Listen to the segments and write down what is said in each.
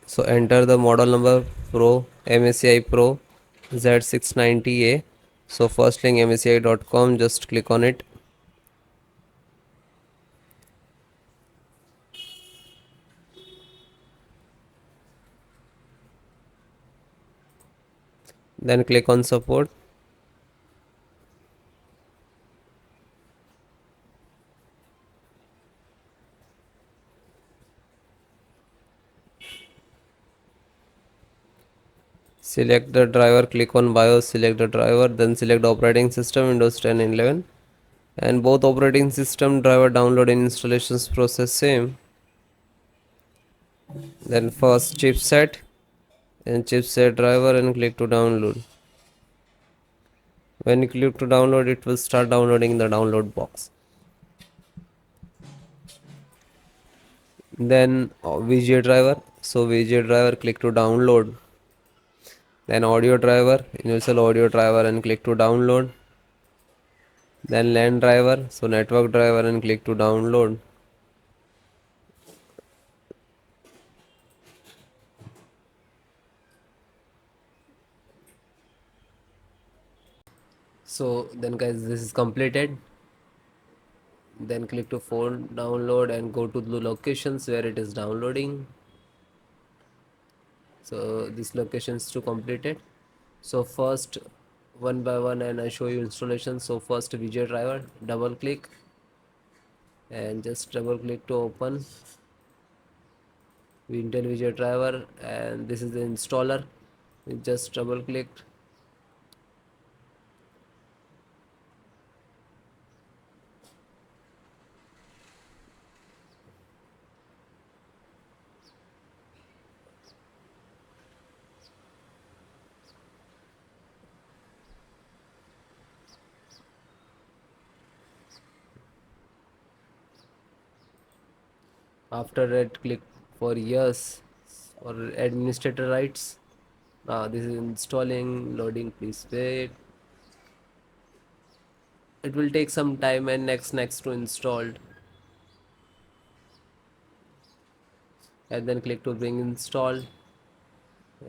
So enter the model number Pro MSI Pro Z690-A. So first link msi.com, just click on it. Then click on support. Select the driver, click on BIOS, select the driver, then select operating system Windows 10 and 11. And both operating system driver download and installations process same. Then first chipset and chipset driver and click to download. When you click to download, it will start downloading the download box. Then VGA driver. So VGA driver, click to download. Then audio driver, universal audio driver and click to download. Then LAN driver, so network driver and click to download. So then guys, this is completed. Then click to phone download and go to the locations where it is downloading. So this location is to completed. So first one by one and I show you installation. So first VGA driver, double click and just double click to open Intel VGA driver, and this is the installer. Just double click. After that, click for yes or administrator rights. Now this is installing, loading, please wait. It will take some time, and next to installed, and then click to bring installed,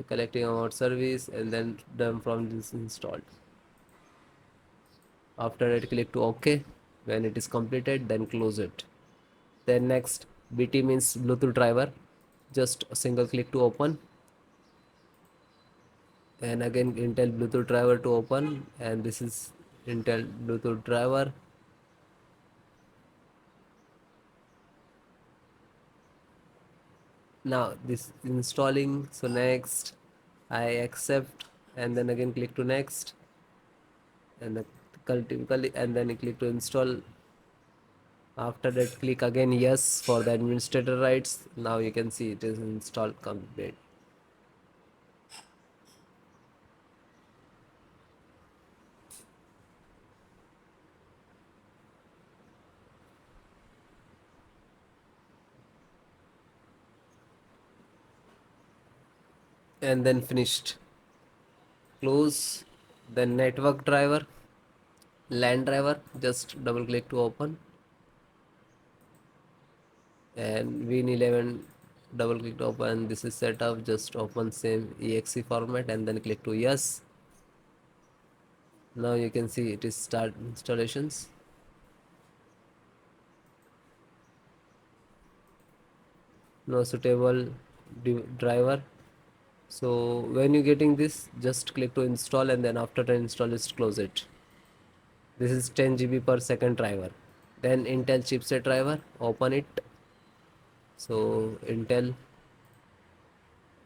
collecting amount service, and then done from this installed. After that, click to OK. When it is completed, then close it. Then next, BT means Bluetooth driver. Just a single click to open, and again Intel Bluetooth driver to open, and this is Intel Bluetooth driver. Now this installing, so next I accept, and then again click to next, and typically, and then click to install. After that, click again yes for the administrator rights. Now you can see it is installed complete. And then finished. Close. Then network driver, LAN driver, just double click to open, and Win11, double click to open. This is set up, just open same exe format and then click to yes. Now you can see it is start installations. No suitable driver. So when you getting this, just click to install, and then after the install, just close it. This is 10 GB per second driver. Then Intel chipset driver, open it. So Intel,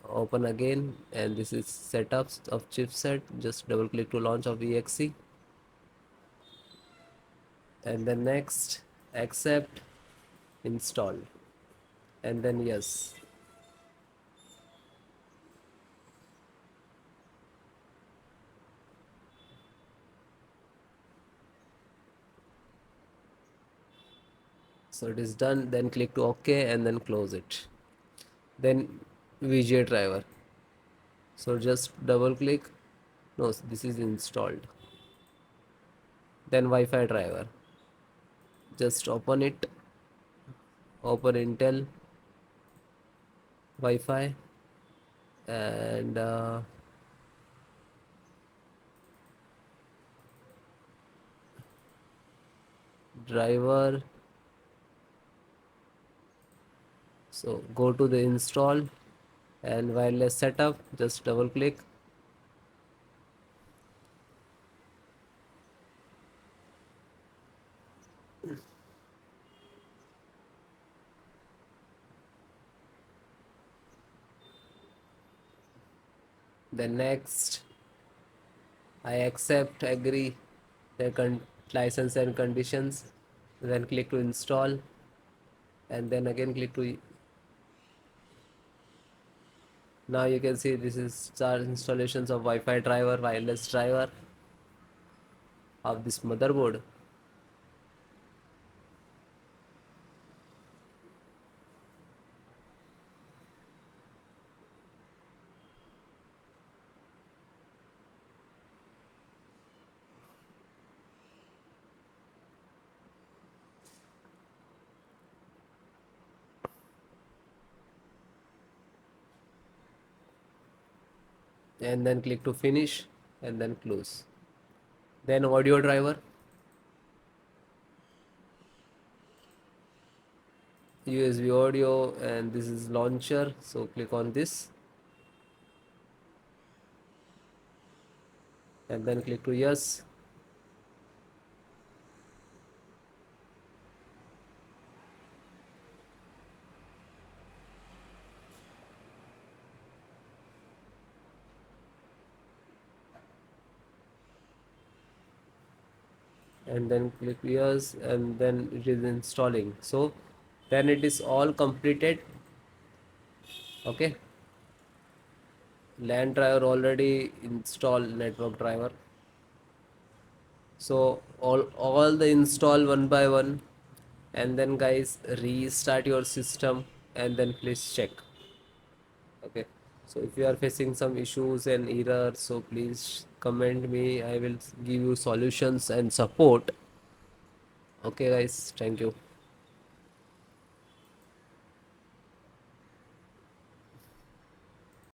open again, and this is setups of chipset. Just double click to launch of exe, and then next, accept, install, and then yes. So it is done. Then click to OK and then close it. Then VGA driver, so just double click. No, this is installed. Then Wi-Fi driver, just open it, open Intel Wi-Fi, and driver. So go to the install and wireless setup, just double click. Then next, I accept, agree the license and conditions. Then click to install, and then again click to. Now you can see this is our installations of Wi-Fi driver, wireless driver of this motherboard. And then click to finish and then close. Then audio driver, USB audio, and this is launcher, so click on this and then click to yes. And then click yes, and then it is installing. So then it is all completed. Okay, LAN driver already installed, network driver. So all the install one by one, and then guys restart your system and then please check. Okay, so if you are facing some issues and errors, so please comment me, I will give you solutions and support. Okay guys, thank you.